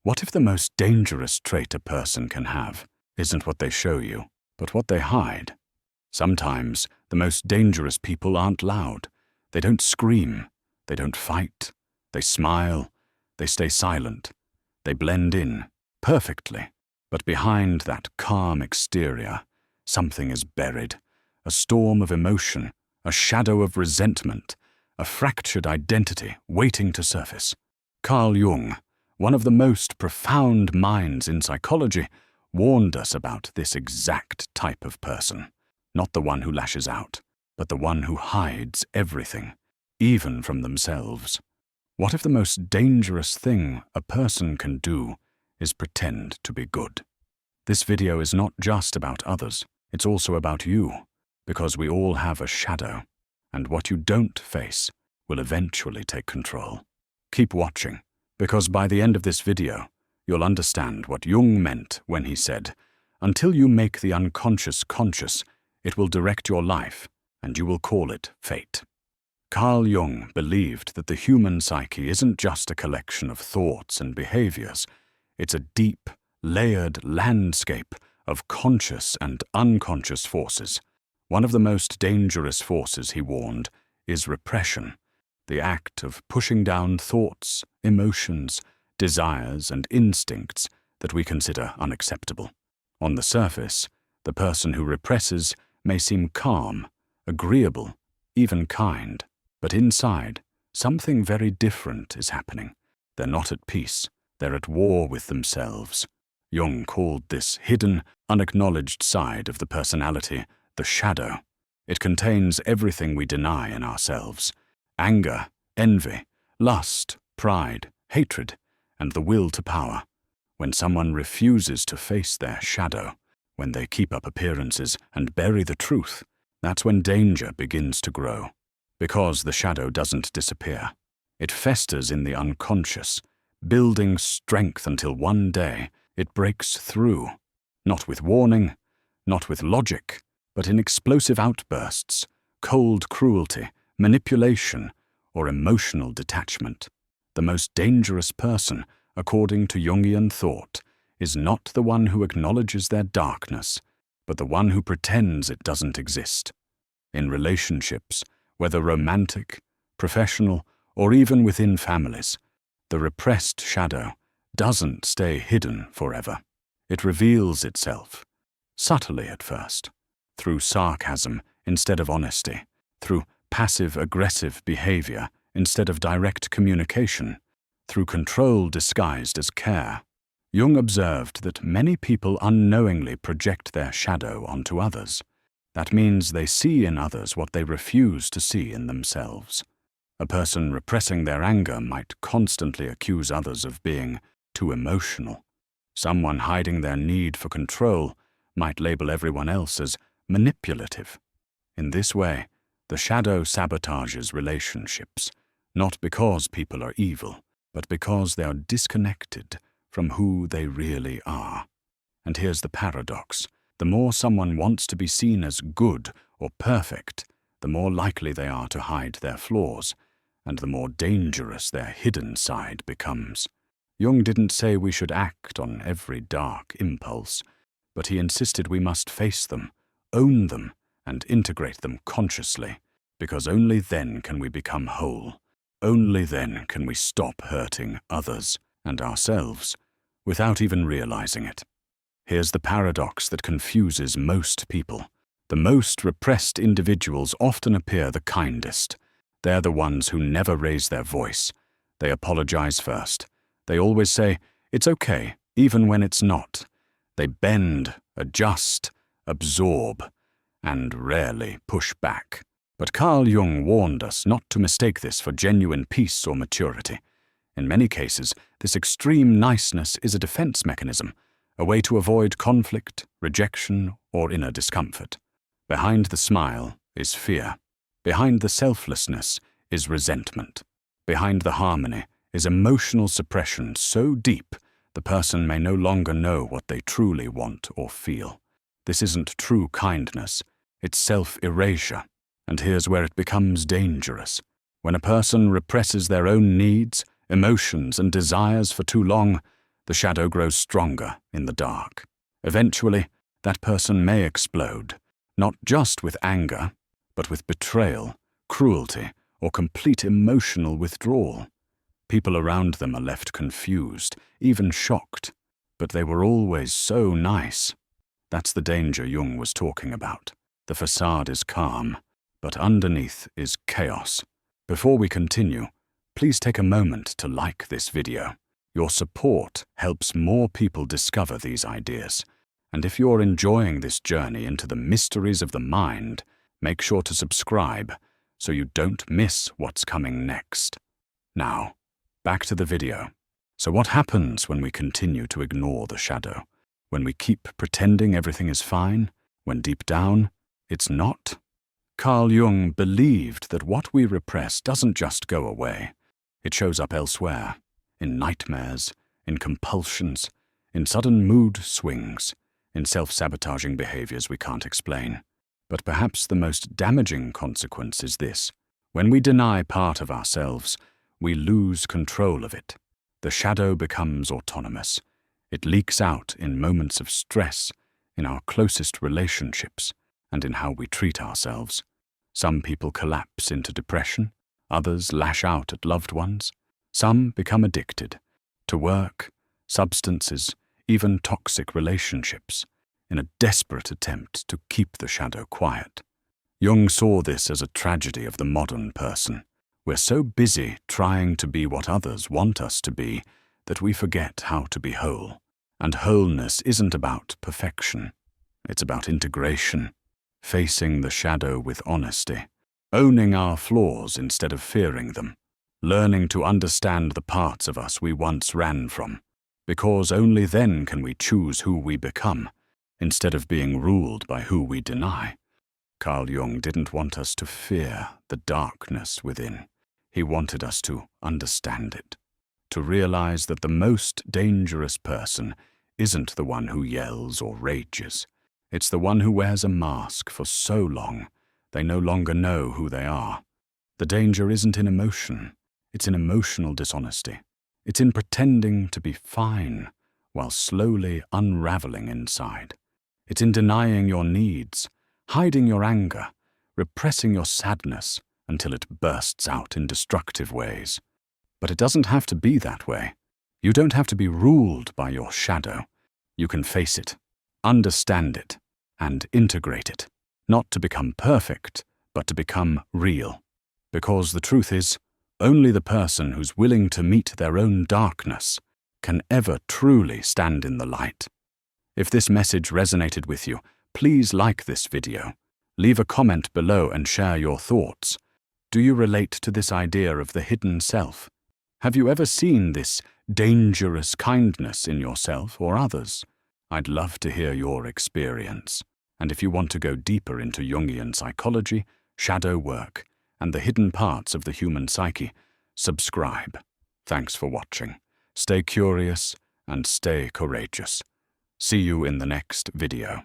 What if the most dangerous trait a person can have isn't what they show you, but what they hide? Sometimes the most dangerous people aren't loud. They don't scream. They don't fight. They smile. They stay silent. They blend in perfectly. But behind that calm exterior, something is buried. A storm of emotion, a shadow of resentment, a fractured identity waiting to surface. Carl Jung, one of the most profound minds in psychology, warned us about this exact type of person. Not the one who lashes out, but the one who hides everything, even from themselves. What if the most dangerous thing a person can do is pretend to be good? This video is not just about others, it's also about you, because we all have a shadow, and what you don't face will eventually take control. Keep watching, because by the end of this video, you'll understand what Jung meant when he said, "Until you make the unconscious conscious, it will direct your life, and you will call it fate." Carl Jung believed that the human psyche isn't just a collection of thoughts and behaviors. It's a deep, layered landscape of conscious and unconscious forces. One of the most dangerous forces, he warned, is repression, the act of pushing down thoughts, emotions, desires, and instincts that we consider unacceptable. On the surface, the person who represses may seem calm, agreeable, even kind, but inside, something very different is happening. They're not at peace. They're at war with themselves. Jung called this hidden, unacknowledged side of the personality the shadow. It contains everything we deny in ourselves: anger, envy, lust, pride, hatred, and the will to power. When someone refuses to face their shadow, when they keep up appearances and bury the truth, that's when danger begins to grow. Because the shadow doesn't disappear. It festers in the unconscious, building strength until one day it breaks through, not with warning, not with logic, but in explosive outbursts, cold cruelty, manipulation, or emotional detachment. The most dangerous person, according to Jungian thought, is not the one who acknowledges their darkness, but the one who pretends it doesn't exist. In relationships, whether romantic, professional, or even within families, the repressed shadow doesn't stay hidden forever. It reveals itself, subtly at first, through sarcasm instead of honesty, through passive-aggressive behavior instead of direct communication, through control disguised as care. Jung observed that many people unknowingly project their shadow onto others. That means they see in others what they refuse to see in themselves. A person repressing their anger might constantly accuse others of being too emotional. Someone hiding their need for control might label everyone else as manipulative. In this way, the shadow sabotages relationships, not because people are evil, but because they are disconnected from who they really are. And here's the paradox. The more someone wants to be seen as good or perfect, the more likely they are to hide their flaws, and the more dangerous their hidden side becomes. Jung didn't say we should act on every dark impulse, but he insisted we must face them, own them, and integrate them consciously, because only then can we become whole. Only then can we stop hurting others and ourselves without even realizing it. Here's the paradox that confuses most people. The most repressed individuals often appear the kindest. They're the ones who never raise their voice. They apologize first. They always say, "It's okay," even when it's not. They bend, adjust, absorb, and rarely push back. But Carl Jung warned us not to mistake this for genuine peace or maturity. In many cases, this extreme niceness is a defense mechanism, a way to avoid conflict, rejection, or inner discomfort. Behind the smile is fear. Behind the selflessness is resentment. Behind the harmony is emotional suppression so deep the person may no longer know what they truly want or feel. This isn't true kindness, it's self-erasure. And here's where it becomes dangerous. When a person represses their own needs, emotions, and desires for too long, The shadow grows stronger in the dark. Eventually, that person may explode, not just with anger, but with betrayal, cruelty, or complete emotional withdrawal. People around them are left confused, even shocked, but they were always so nice. That's the danger Jung was talking about. The facade is calm, but underneath is chaos. Before we continue, please take a moment to like this video. Your support helps more people discover these ideas. And if you're enjoying this journey into the mysteries of the mind, make sure to subscribe so you don't miss what's coming next. Now, back to the video. So what happens when we continue to ignore the shadow? When we keep pretending everything is fine, when deep down, it's not? Carl Jung believed that what we repress doesn't just go away. It shows up elsewhere, in nightmares, in compulsions, in sudden mood swings, in self-sabotaging behaviors we can't explain. But perhaps the most damaging consequence is this. When we deny part of ourselves, we lose control of it. The shadow becomes autonomous. It leaks out in moments of stress, in our closest relationships, and in how we treat ourselves. Some people collapse into depression, others lash out at loved ones. Some become addicted to work, substances, even toxic relationships, in a desperate attempt to keep the shadow quiet. Jung saw this as a tragedy of the modern person. We're so busy trying to be what others want us to be that we forget how to be whole. And wholeness isn't about perfection. It's about integration, facing the shadow with honesty, owning our flaws instead of fearing them, learning to understand the parts of us we once ran from, because only then can we choose who we become, instead of being ruled by who we deny. Carl Jung didn't want us to fear the darkness within. He wanted us to understand it, to realize that the most dangerous person isn't the one who yells or rages. It's the one who wears a mask for so long they no longer know who they are. The danger isn't in emotion, it's in emotional dishonesty. It's in pretending to be fine while slowly unraveling inside. It's in denying your needs, hiding your anger, repressing your sadness until it bursts out in destructive ways. But it doesn't have to be that way. You don't have to be ruled by your shadow. You can face it, understand it, and integrate it. Not to become perfect, but to become real. Because the truth is, only the person who's willing to meet their own darkness can ever truly stand in the light. If this message resonated with you, please like this video. Leave a comment below and share your thoughts. Do you relate to this idea of the hidden self? Have you ever seen this dangerous kindness in yourself or others? I'd love to hear your experience. And if you want to go deeper into Jungian psychology, shadow work, and the hidden parts of the human psyche, subscribe. Thanks for watching. Stay curious and stay courageous. See you in the next video.